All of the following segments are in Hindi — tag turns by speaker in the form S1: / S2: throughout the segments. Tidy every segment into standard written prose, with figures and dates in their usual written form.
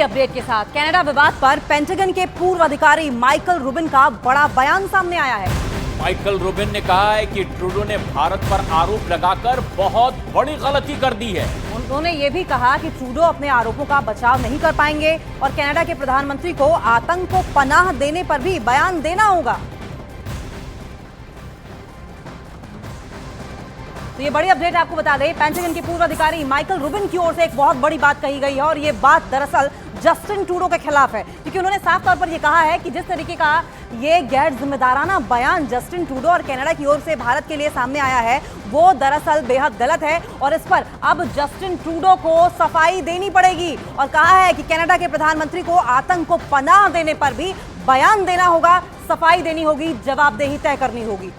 S1: अपडेट के साथ कनाडा विवाद पर पेंटागन के पूर्व अधिकारी माइकल रूबिन का बड़ा बयान सामने आया है।
S2: माइकल रूबिन ने कहा है कि ट्रूडो ने भारत पर आरोप लगाकर बहुत बड़ी गलती कर दी है।
S1: उन्होंने ये भी कहा कि ट्रूडो अपने आरोपों का बचाव नहीं कर पाएंगे और कनाडा के प्रधानमंत्री को आतंक को पनाह देने पर भी बयान देना होगा। तो ये बड़ी अपडेट आपको बता दें, पेंटागन के पूर्व अधिकारी माइकल रूबिन की ओर से एक बहुत बड़ी बात कही गई है और ये बात दरअसल जस्टिन ट्रूडो के खिलाफ है, क्योंकि उन्होंने साफ तौर पर यह कहा है कि जिस तरीके का ये गैर जिम्मेदाराना बयान जस्टिन ट्रूडो और कनाडा की ओर से भारत के लिए सामने आया है वो दरअसल बेहद गलत है और इस पर अब जस्टिन ट्रूडो को सफाई देनी पड़ेगी और कहा है कि कनाडा के प्रधानमंत्री को आतंक को पनाह देने पर भी बयान देना होगा, सफाई देनी होगी, जवाबदेही तय करनी होगी।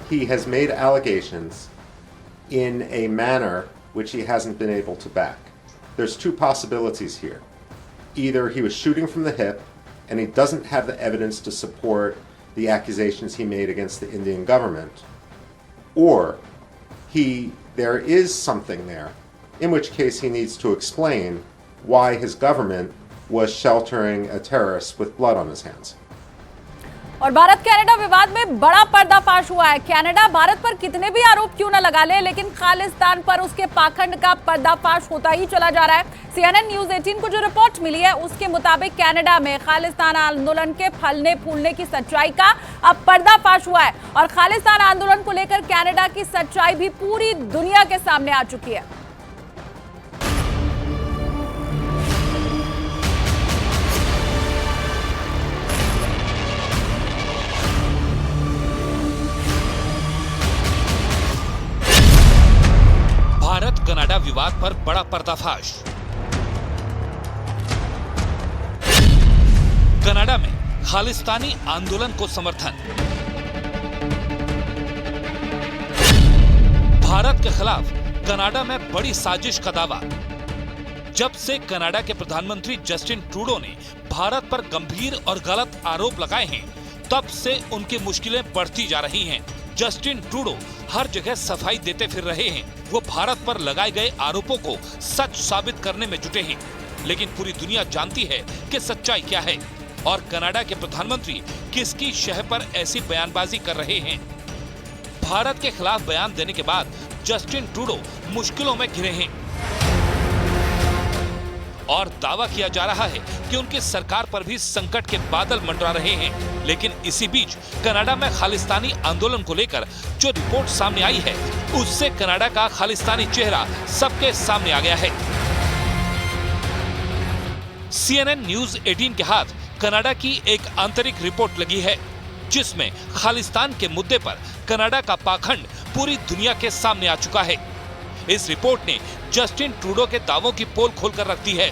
S3: He has made allegations in a manner which he hasn't been able to back. There's two possibilities here. Either he was shooting from the hip and he doesn't have the evidence to support the accusations he made against the Indian government, or there is something there, in which case he needs to explain why his government was sheltering a terrorist with blood on his hands.
S4: और भारत कनाडा विवाद में बड़ा पर्दाफाश हुआ है। कनाडा भारत पर कितने भी आरोप क्यों न लगा ले, लेकिन खालिस्तान पर उसके पाखंड का पर्दाफाश होता ही चला जा रहा है। CNN न्यूज़ 18 को जो रिपोर्ट मिली है उसके मुताबिक कनाडा में खालिस्तान आंदोलन के फलने फूलने की सच्चाई का अब पर्दाफाश हुआ है और खालिस्तान आंदोलन को लेकर कनाडा की सच्चाई भी पूरी दुनिया के सामने आ चुकी है।
S5: भारत कनाडा विवाद पर बड़ा पर्दाफाश। कनाडा में खालिस्तानी आंदोलन को समर्थन। भारत के खिलाफ कनाडा में बड़ी साजिश का दावा। जब से कनाडा के प्रधानमंत्री जस्टिन ट्रूडो ने भारत पर गंभीर और गलत आरोप लगाए हैं, तब से उनकी मुश्किलें बढ़ती जा रही हैं। जस्टिन ट्रूडो हर जगह सफाई देते फिर रहे हैं। वो भारत पर लगाए गए आरोपों को सच साबित करने में जुटे हैं, लेकिन पूरी दुनिया जानती है कि सच्चाई क्या है और कनाडा के प्रधानमंत्री किसकी शह पर ऐसी बयानबाजी कर रहे हैं। भारत के खिलाफ बयान देने के बाद जस्टिन ट्रूडो मुश्किलों में घिरे हैं और दावा किया जा रहा है कि उनकी सरकार पर भी संकट के बादल मंडरा रहे हैं। लेकिन इसी बीच कनाडा में खालिस्तानी आंदोलन को लेकर जो रिपोर्ट सामने आई है उससे कनाडा का खालिस्तानी चेहरा सबके सामने आ गया है। CNN न्यूज़ 18 के हाथ कनाडा की एक आंतरिक रिपोर्ट लगी है जिसमें खालिस्तान के मुद्दे पर कनाडा का पाखंड पूरी दुनिया के सामने आ चुका है। इस रिपोर्ट ने जस्टिन ट्रूडो के दावों की पोल खोलकर रख दी है,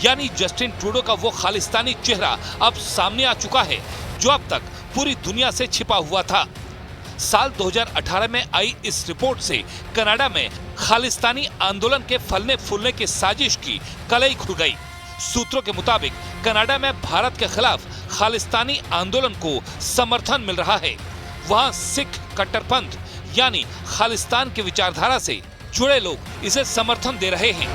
S5: यानी जस्टिन ट्रूडो का वो खालिस्तानी चेहरा अब सामने आ चुका है जो अब तक पूरी दुनिया से छिपा हुआ था। साल 2018 में आई इस रिपोर्ट से कनाडा में खालिस्तानी आंदोलन के फलने फूलने की साजिश की कलई खुल गई। सूत्रों के मुताबिक कनाडा में भारत के खिलाफ खालिस्तानी आंदोलन को समर्थन मिल रहा है। वहां सिख कट्टरपंथ यानी खालिस्तान की विचारधारा से जुड़े लोग इसे समर्थन दे रहे हैं।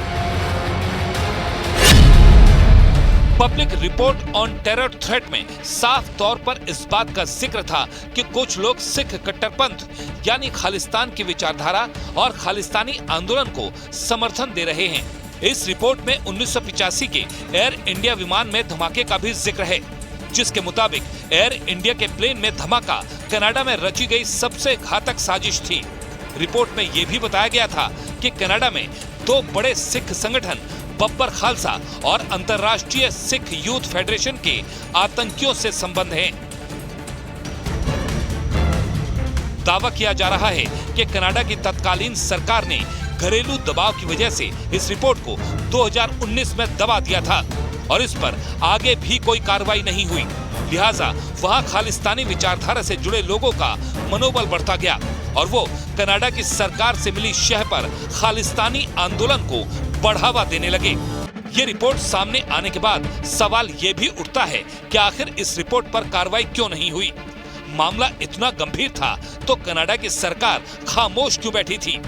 S5: Public report on terror threat में साफ तौर पर इस बात का जिक्र था कि कुछ लोग सिख कट्टरपंथ यानी खालिस्तान की विचारधारा और खालिस्तानी आंदोलन को समर्थन दे रहे हैं। इस रिपोर्ट में 1985 के एयर इंडिया विमान में धमाके का भी जिक्र है, जिसके मुताबिक एयर इंडिया के प्लेन में धमाका कनाडा में रची गई सबसे घातक साजिश थी। रिपोर्ट में यह भी बताया गया था कि कनाडा में दो बड़े सिख संगठन बब्बर खालसा और अंतर्राष्ट्रीय सिख यूथ फेडरेशन के आतंकियों से संबंध है। दावा किया जा रहा है कि कनाडा की तत्कालीन सरकार ने घरेलू दबाव की वजह से इस रिपोर्ट को 2019 में दबा दिया था और इस पर आगे भी कोई कार्रवाई नहीं हुई। लिहाजा वहां खालिस्तानी विचारधारा से जुड़े लोगों का मनोबल बढ़ता गया और वो कनाडा की सरकार से मिली शह पर खालिस्तानी आंदोलन को बढ़ावा देने लगे। ये रिपोर्ट सामने आने के बाद सवाल ये भी उठता है कि आखिर इस रिपोर्ट पर कार्रवाई क्यों नहीं हुई। मामला इतना गंभीर था तो कनाडा की सरकार खामोश क्यों बैठी थी।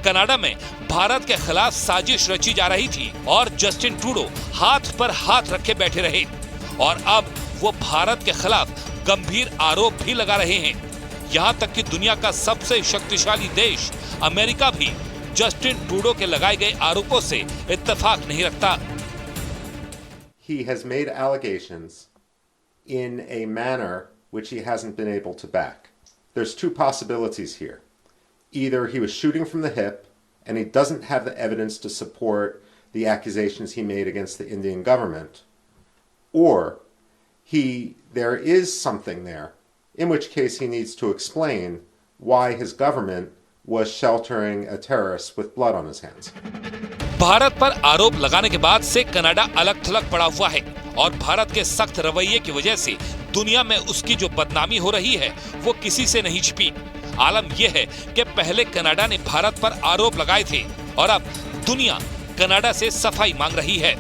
S5: कनाडा में भारत के खिलाफ साजिश रची जा रही थी और जस्टिन ट्रूडो हाथ पर हाथ रखे बैठे रहे और अब वो भारत के खिलाफ गंभीर आरोप भी लगा रहे हैं। यहाँ तक कि दुनिया का सबसे शक्तिशाली देश अमेरिका भी जस्टिन ट्रूडो के लगाए गए आरोपों से इत्तेफाक नहीं रखता।
S3: He has made allegations in a manner which he hasn't been able to back. There's two possibilities here. Either he was shooting from the hip and he doesn't have the evidence to support the accusations he made against the Indian government, or there is something there, in which case he needs to explain why his government was sheltering a terrorist with blood on his hands.
S5: Bharat पर आरोप लगाने के बाद से कनाडा अलग थलग पड़ा हुआ है और भारत के सख्त रवैये की वजह से दुनिया में उसकी जो बदनामी हो रही है वो किसी से नहीं छिपी। आलम यह है कि पहले कनाडा ने भारत पर आरोप लगाए थे और अब दुनिया कनाडा से सफाई मांग रही है।